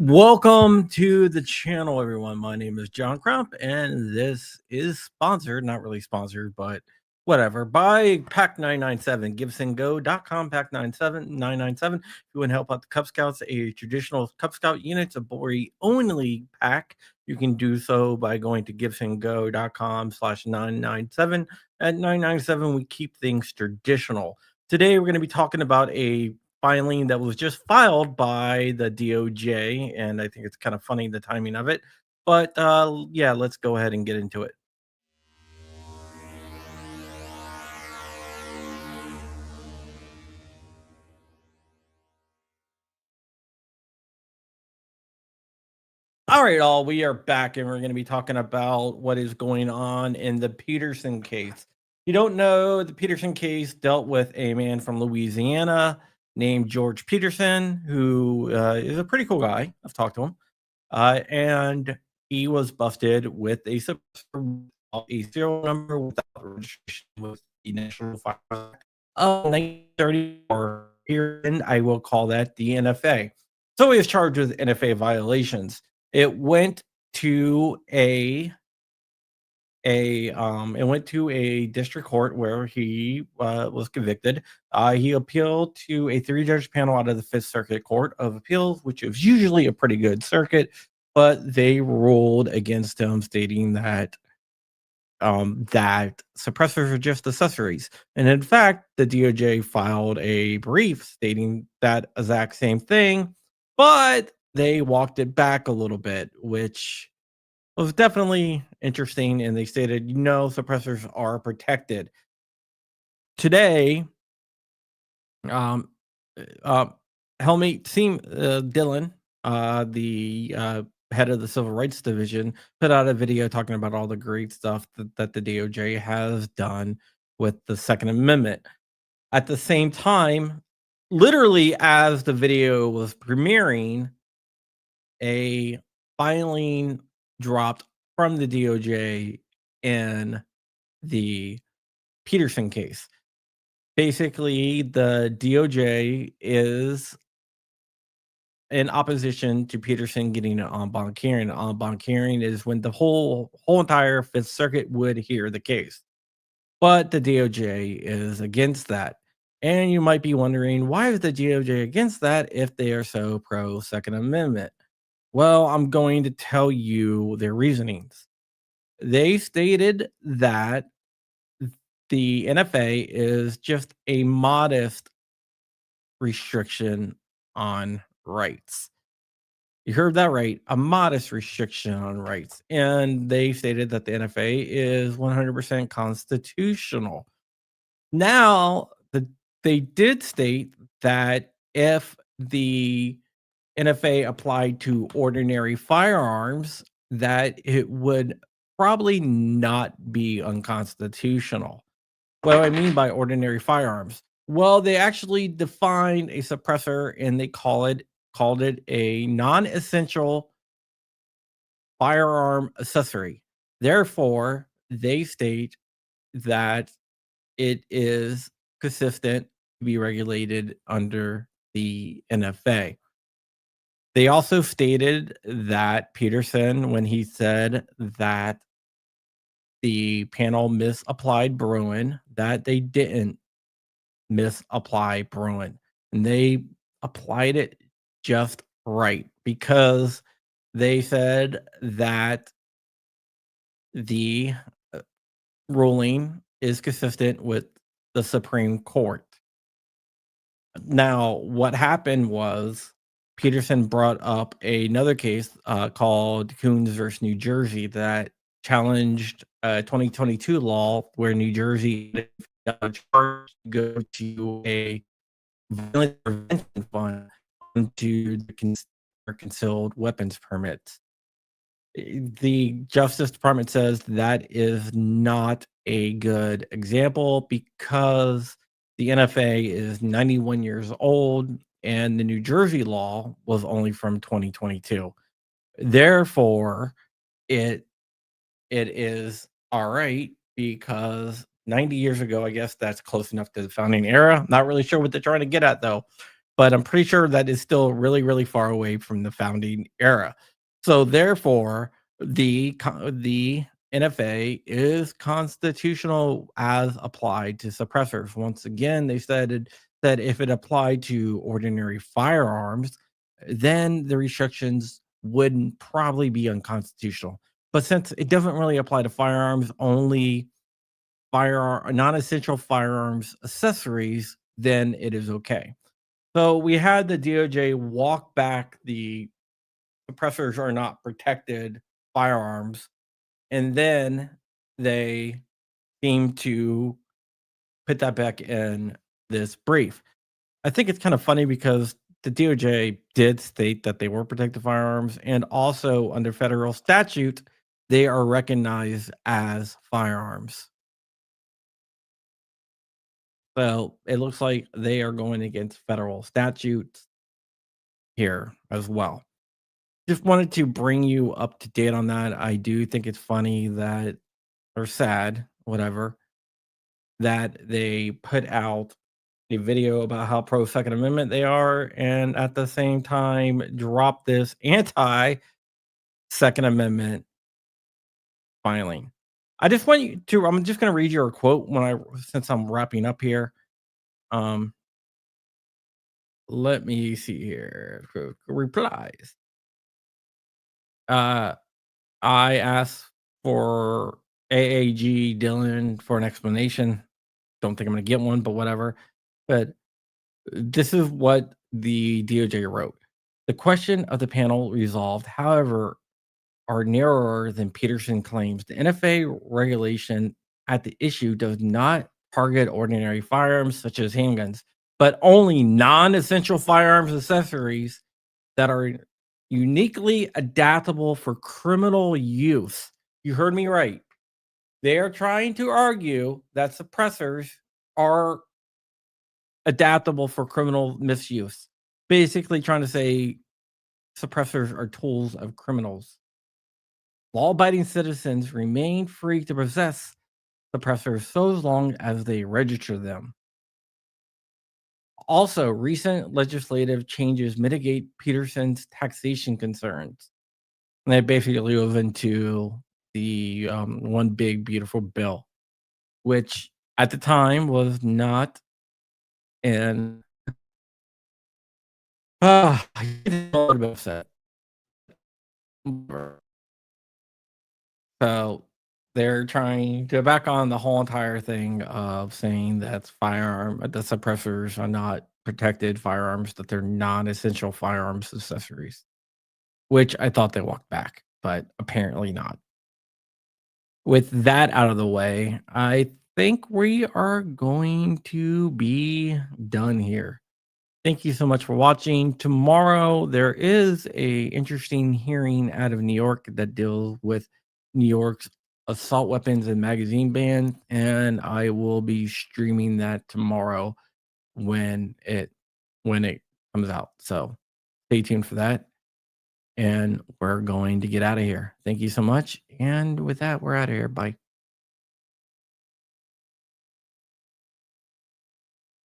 Welcome to the channel, everyone. My name is John Crump, and this is sponsored, not really sponsored, but whatever, by Pack997, GibsonGo.com, Pack997. If you want to help out the Cub Scouts, a traditional Cub Scout units, a boy only pack, you can do so by going to GibsonGo.com/997. At 997, we keep things traditional. Today, we're going to be talking about a filing that was just filed by the DOJ, and I think it's kind of funny the timing of it. But yeah, let's go ahead and get into it. All right, all we are back, and we're going to be talking about what is going on in the Peterson case. You don't know, the Peterson case dealt with a man from Louisiana named George Peterson, who is a pretty cool guy. I've talked to him. And he was busted with a serial number without registration with the National Firearm Act of 1934. Here, and I will call that the NFA. So he was charged with NFA violations. It went to a district court where he was convicted. He appealed to a three-judge panel out of the Fifth Circuit Court of Appeals, which is usually a pretty good circuit, but they ruled against him, stating that that suppressors are just accessories. And in fact, the DOJ filed a brief stating that exact same thing, but they walked it back a little bit, which was definitely interesting. And they stated, suppressors are protected. Today, um, Helmut Dillon, the head of the Civil Rights Division, put out a video talking about all the great stuff that the DOJ has done with the Second Amendment. At the same time, literally as the video was premiering, a filing dropped from the DOJ in the Peterson case. Basically, the DOJ is in opposition to Peterson getting an en banc hearing. An en banc hearing is when the whole entire Fifth Circuit would hear the case. But the DOJ is against that. And you might be wondering, why is the DOJ against that if they are so pro Second Amendment? Well, I'm going to tell you their reasonings. They stated that the NFA is just a modest restriction on rights. You heard that right, a modest restriction on rights. And they stated that the NFA is 100% constitutional. Now, they did state that if the NFA applied to ordinary firearms, that it would probably not be unconstitutional. What do I mean by ordinary firearms? Well, they actually defined a suppressor and they called it a non-essential firearm accessory. Therefore, they state that it is consistent to be regulated under the NFA. They also stated that Peterson, when he said that the panel misapplied Bruin, that they didn't misapply Bruin. And they applied it just right because they said that the ruling is consistent with the Supreme Court. Now, what happened was Peterson brought up another case called Coons versus New Jersey that challenged a 2022 law where New Jersey charged to go to a violent prevention fund to concealed weapons permits. The Justice Department says that is not a good example because the NFA is 91 years old and the New Jersey law was only from 2022. Therefore, it is all right because 90 years ago, I guess that's close enough to the founding era. Not really sure what they're trying to get at though. but I'm pretty sure that is still really, really far away from the founding era. So therefore, the NFA is constitutional as applied to suppressors. Once again, they said that if it applied to ordinary firearms, then the restrictions wouldn't probably be unconstitutional. But since it doesn't really apply to firearms, only firearm non-essential firearms accessories, then it is okay. So we had the DOJ walk back the suppressors are not protected firearms, and then they seem to put that back in this brief. I think it's kind of funny because the DOJ did state that they were protected firearms, and also under federal statute, they are recognized as firearms. So it looks like they are going against federal statutes here as well. Just wanted to bring you up to date on that. I do think it's funny that, or sad, whatever, that they put out a video about how pro Second Amendment they are, and at the same time drop this anti Second Amendment filing. I just want you to. I'm just going to read you a quote since I'm wrapping up here. Um, Let me see here. Replies. Uh, I asked for AAG Dylan for an explanation. Don't think I'm going to get one, but whatever. But this is what the DOJ wrote. The question of the panel resolved, however, are narrower than Peterson claims. The NFA regulation at the issue does not target ordinary firearms such as handguns, but only non-essential firearms accessories that are uniquely adaptable for criminal use. You heard me right. They are trying to argue that suppressors are adaptable for criminal misuse. Basically trying to say suppressors are tools of criminals. Law-abiding citizens remain free to possess suppressors so long as they register them. Also, recent legislative changes mitigate Peterson's taxation concerns. And that basically goes into the one big beautiful bill, which at the time was not in. I get a little bit upset. So they're trying to back on the whole entire thing of saying that the suppressors are not protected firearms, that they're non-essential firearms accessories, which I thought they walked back, but apparently not. With that out of the way, I think we are going to be done here. Thank you so much for watching. Tomorrow there is a interesting hearing out of New York that deals with New York's assault weapons and magazine ban, and I will be streaming that tomorrow when it comes out. So stay tuned for that. And we're going to get out of here. Thank you so much. And with that, we're out of here. Bye.